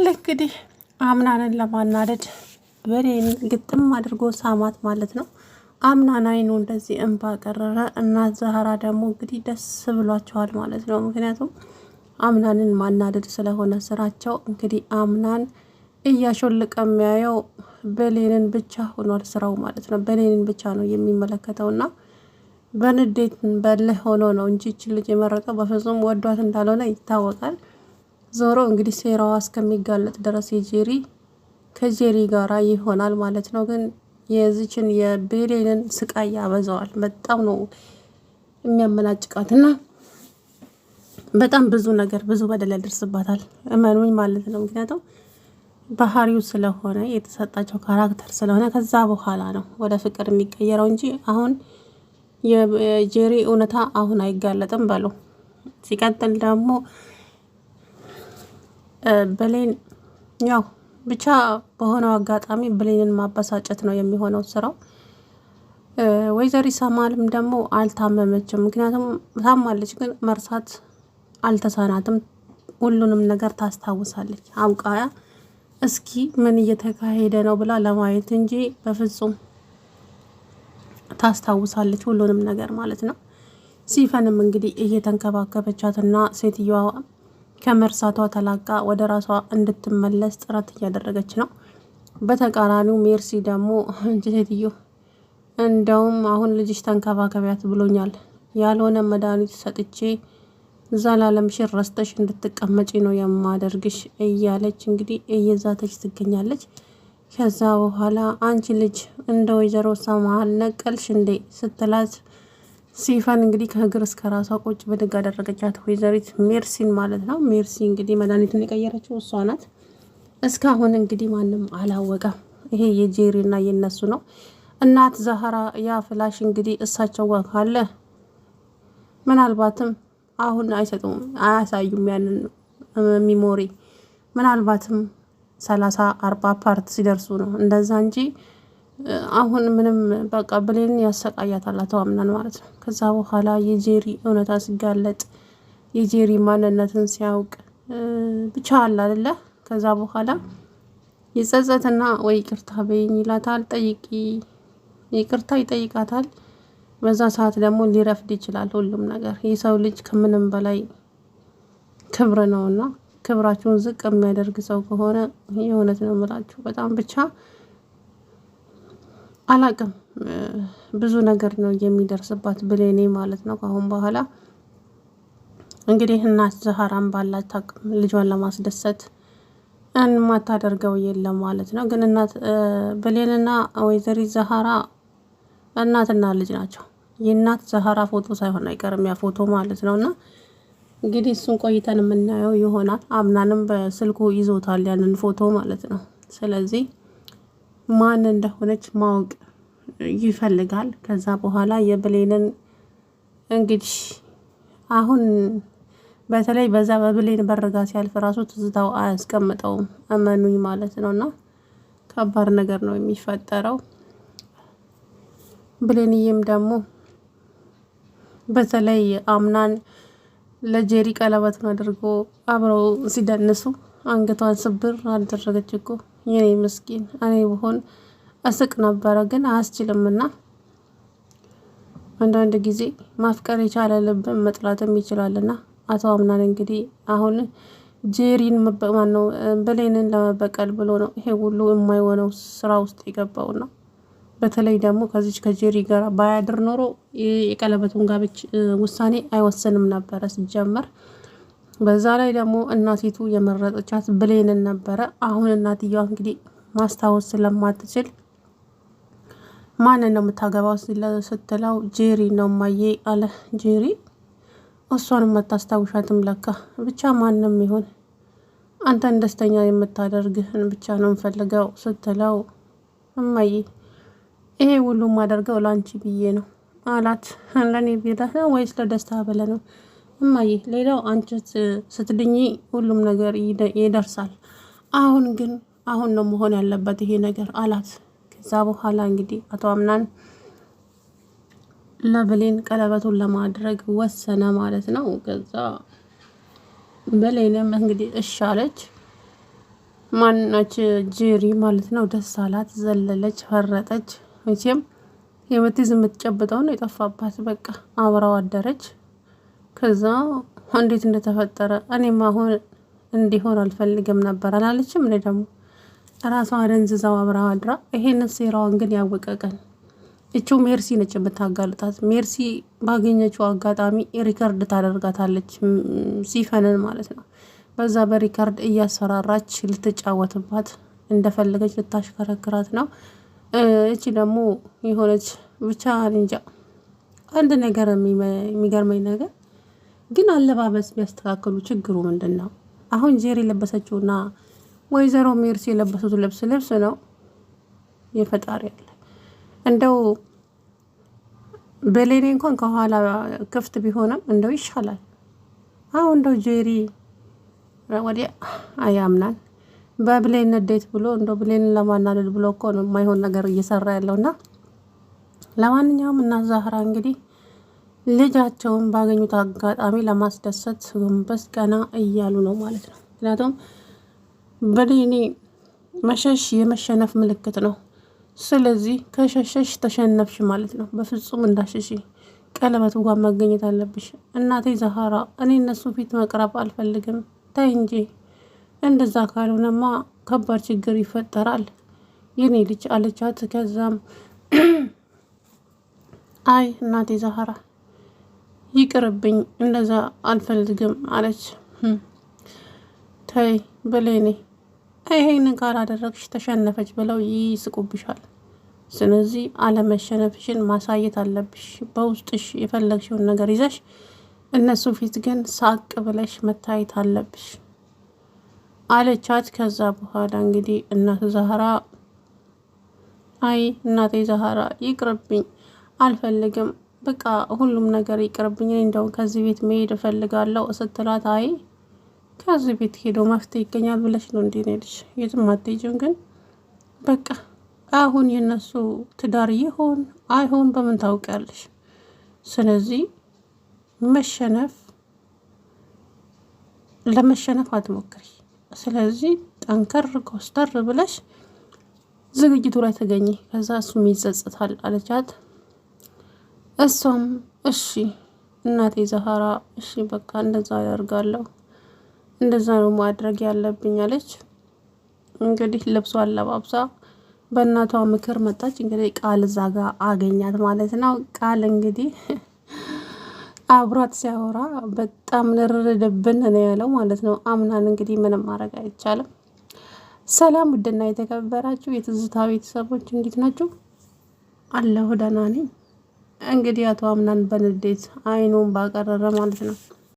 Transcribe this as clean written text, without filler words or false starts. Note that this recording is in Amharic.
ኖላል እንግዲህ አምናንን ለማናደድ በሌን ግጥም አድርጎ ሳማት ማለት ነው። አምናን አይኑ እንደዚህ እንባ ቀረረ እና ዛህራ ደግሞ እንግዲህ ደስ ብሏቸዋል ማለት ነው። ምክንያቱም አምናንን ማናደድ ስለሆነ ስራቸው እንግዲህ አምናን እያሾለቀ የሚያየው በሌንን ብቻ ሆኗል ስራው ማለት ነው። በሌንን ብቻ ነው የሚመለከተውና በንዴት በልህ ሆኖ ነው እንጂ ይህች ልጅ የመረጠው በፍጹም ወዷት እንዳልሆነ ይታወቃል። ዞሮ እንግዲህ ሴራዋ እስከሚጋለጥ ድረስ ከጄሪ ጋራ ይሆናል ማለት ነው። ግን የዚችን የቤሌንን ስቃይ ያበዛዋል። በጣም ነው የሚያመናጭቃትና በጣም ብዙ በደል ያደርስባታል። እመኑኝ ማለት ነው። ምክንያቱም ባህሪው ስለሆነ የተሰጣቸው ካራክተር ስለሆነ ከዛ በኋላ ነው ወደ ፍቅር የሚቀየረው እንጂ አሁን የጄሪ እውነታ አሁን አይጋለጥም በለው። ሲቀጥል ደግሞ ብሌን ያው ብቻ በሆነው አጋጣሚ ብሌንን ማበሳጨት ነው የሚሆነው ስራው። ወይዘሪ ሰማልም ደግሞ አልታመመችም። ምክንያቱም ታማለች፣ ግን መርሳት አልተሳናትም። ሁሉንም ነገር ታስታውሳለች አውቃ እስኪ ምን እየተካሄደ ነው ብላ ለማየት እንጂ በፍጹም ታስታውሳለች ሁሉንም ነገር ማለት ነው። ሲፈንም እንግዲህ እየተንከባከበቻትና ሴትዮዋ ከመርሳቷ ተላቃ ወደ ራሷ እንድትመለስ ጥረት እያደረገች ነው። በተቃራኒው ሜርሲ ደግሞ አንቺ ሴትዮ እንደውም አሁን ልጅሽ ተንከባከቢያት ብሎኛል፣ ያልሆነ መድኃኒት ሰጥቼ ዘላለምሽን ረስተሽ እንድትቀመጪ ነው የማደርግሽ እያለች እንግዲህ እየዛተች ትገኛለች። ከዛ በኋላ አንቺ ልጅ እንደ ወይዘሮ ሰማሃል ነቀልሽ እንዴ ስትላት ሲፈን እንግዲህ ከእግር እስከ ራሷ ቁጭ ብድግ አደረገቻት፣ ወይዘሪት ሜርሲን ማለት ነው። ሜርሲ እንግዲህ መድኃኒቱን የቀየረችው እሷ ናት። እስካሁን እንግዲህ ማንም አላወቀም። ይሄ የጄሪና የነሱ ነው። እናት ዛህራ ያ ፍላሽ እንግዲህ እሳቸው ጋር ካለ ምናልባትም አሁን አይሰጡም፣ አያሳዩም ያንን ሚሞሪ ምናልባትም 30-40 ፓርት ሲደርሱ ነው እንደዛ እንጂ አሁን ምንም በቃ ብሌን ያሰቃያታል አቶ አምናን ማለት ነው። ከዛ በኋላ የጄሪ እውነታ ሲጋለጥ የጄሪ ማንነትን ሲያውቅ ብቻ አለ አይደለ። ከዛ በኋላ ይጸጸትና ወይ ይቅርታ በይኝ ይላታል፣ ጠይቂ ይቅርታ ይጠይቃታል። በዛ ሰዓት ደግሞ ሊረፍድ ይችላል ሁሉም ነገር። የሰው ልጅ ከምንም በላይ ክብር ነውና ክብራችሁን ዝቅ የሚያደርግ ሰው ከሆነ የእውነት ነው የምላችሁ በጣም ብቻ አላቅም ብዙ ነገር ነው የሚደርስባት ብሌኔ ማለት ነው። ካሁን በኋላ እንግዲህ እናት ዛህራን ባላት አቅም ልጇን ለማስደሰት የማታደርገው የለም ማለት ነው። ግን እናት ብሌንና ወይዘሪት ዛህራ እናትና ልጅ ናቸው። የእናት ዛህራ ፎቶ ሳይሆን አይቀርም ያ ፎቶ ማለት ነውና እንግዲህ እሱን ቆይተን የምናየው ይሆናል። አምናንም በስልኩ ይዞታል ያንን ፎቶ ማለት ነው። ስለዚህ ማን እንደሆነች ማወቅ ይፈልጋል። ከዛ በኋላ የብሌንን እንግዲህ አሁን በተለይ በዛ በብሌን በርጋ ሲያልፍ ራሱ ትዝታው አያስቀምጠውም እመኑኝ ማለት ነውና ከባድ ነገር ነው የሚፈጠረው። ብሌንዬም ደግሞ በተለይ አምናን ለጄሪ ቀለበቱን አድርጎ አብረው ሲደንሱ አንገቷን ስብር አደረገች እኮ የኔ ምስኪን። እኔ ብሆን እስቅ ነበረ ግን አያስችልምና አንዳንድ ጊዜ ማፍቀር የቻለ ልብን መጥላትም ይችላልና አቶ አምናን እንግዲህ አሁን ጄሪን ማነው ብሌንን ለመበቀል ብሎ ነው ይሄ ሁሉ የማይሆነው ስራ ውስጥ የገባውና በተለይ ደግሞ ከዚች ከጄሪ ጋር ባያድር ኖሮ የቀለበቱን ጋብቻ ውሳኔ አይወስንም ነበረ ሲጀመር። በዛ ላይ ደግሞ እናቲቱ የመረጠቻት ብሌንን ነበረ። አሁን እናትየዋ እንግዲህ ማስታወስ ስለማትችል ማንን ነው የምታገባው ስትለው ጄሪ ነው ማዬ አለ። ጄሪ እሷንም አታስታውሻትም ለካ። ብቻ ማንም ይሁን አንተን ደስተኛ የምታደርግህን ብቻ ነው የምፈልገው ስትለው እማዬ ይሄ ሁሉ ማደርገው ላንቺ ብዬ ነው አላት። ለኔ ብለህ ነው ወይስ ለደስታ ብለህ ነው? እማዬ ሌላው አንቺ ስትድኚ ሁሉም ነገር ይደርሳል። አሁን ነው መሆን ያለበት ይሄ ነገር አላት። ከዛ በኋላ እንግዲህ አቶ አምናን ለብሌን ቀለበቱን ለማድረግ ወሰነ ማለት ነው። ከዛ ብሌንም እንግዲህ እሺ አለች። ማናች ጄሪ ማለት ነው። ደስ አላት፣ ዘለለች፣ ፈረጠች። መቼም የምትይዝ የምትጨብጠው ነው የጠፋባት። በቃ አብራው አደረች። ከዛ እንዴት እንደተፈጠረ እኔም አሁን እንዲሆን አልፈልግም ነበር አላለችም። እኔ ደግሞ ራሷ አደንዝዛው አብራው አድራ። ይሄንን ሴራዋን ግን ያወቀ ቀን እቺው ሜርሲ ነች የምታጋልጣት። ሜርሲ ባገኘችው አጋጣሚ ሪከርድ ታደርጋታለች፣ ሲፈንን ማለት ነው። በዛ በሪከርድ እያስፈራራች ልትጫወትባት እንደፈለገች ልታሽከረክራት ነው። እቺ ደግሞ የሆነች ብቻ እንጃ። አንድ ነገር የሚገርመኝ ነገር ግን አለባበስ ቢያስተካክሉ ችግሩ ምንድን ነው? አሁን ጄሪ የለበሰችውና ወይዘሮ ሜርሲ የለበሱት ልብስ ነው። የፈጣሪ ያለ እንደው በሌኔ እንኳን ከኋላ ክፍት ቢሆንም እንደው ይሻላል። አሁን እንደው ጄሪ ወዲያ አያምናል በብሌን ንዴት ብሎ እንደው ብሌን ለማናደድ ብሎ እኮ ነው የማይሆን ነገር እየሰራ ያለውና ለማንኛውም እና ዛህራ እንግዲህ ልጃቸውን ባገኙት አጋጣሚ ለማስደሰት ጎንበስ ቀና እያሉ ነው ማለት ነው። ምክንያቱም በሌኔ መሸሽ የመሸነፍ ምልክት ነው። ስለዚህ ከሸሸሽ ተሸነፍሽ ማለት ነው። በፍጹም እንዳሸሽ ቀለበቱ ጋር መገኘት አለብሽ። እናቴ ዛህራ እኔ እነሱ ፊት መቅረብ አልፈልግም፣ ተይ እንጂ እንደዛ ካልሆነማ ከባድ ችግር ይፈጠራል የኔ ልጅ አለቻት። ከዛም አይ እናቴ ዛህራ ይቅርብኝ፣ እንደዛ አልፈልግም አለች። ተይ በሌኔ ይሄን ካላደረግሽ ተሸነፈች ብለው ይስቁብሻል። ስለዚህ አለመሸነፍሽን ማሳየት አለብሽ። በውስጥሽ የፈለግሽውን ነገር ይዘሽ እነሱ ፊት ግን ሳቅ ብለሽ መታየት አለብሽ አለቻት። ከዛ በኋላ እንግዲህ እናት ዛህራ አይ እናቴ ዛህራ ይቅርብኝ፣ አልፈልግም፣ በቃ ሁሉም ነገር ይቅርብኝ፣ እንደው ከዚህ ቤት መሄድ እፈልጋለሁ ስትላት አይ ከዚህ ቤት ሄዶ መፍትሄ ይገኛል ብለሽ ነው እንዴ? ነልሽ የትም አትሄጂም። ግን በቃ አሁን የነሱ ትዳር ይሆን አይሆን በምን ታውቂያለሽ? ስለዚህ ለመሸነፍ አትሞክሪ። ስለዚህ ጠንከር ኮስተር ብለሽ ዝግጅቱ ላይ ተገኘ። ከዛ እሱም ይጸጽታል አለቻት። እሷም እሺ እናቴ ዛህራ እሺ በቃ እንደዛ ያደርጋለሁ፣ እንደዛ ነው ማድረግ ያለብኝ አለች። እንግዲህ ልብሷ አለባብሳ በእናቷ ምክር መጣች። እንግዲህ ቃል እዛ ጋር አገኛት ማለት ነው። ቃል እንግዲህ አብሯት ሲያወራ በጣም ልርድብን ነው ያለው ማለት ነው። አምናን እንግዲህ ምንም ማድረግ አይቻልም። ሰላም ውድና የተከበራችሁ የትዝታ ቤተሰቦች እንዴት ናችሁ? አለሁ ደህና ነኝ። እንግዲህ አቶ አምናን በንዴት አይኑን ባቀረረ ማለት ነው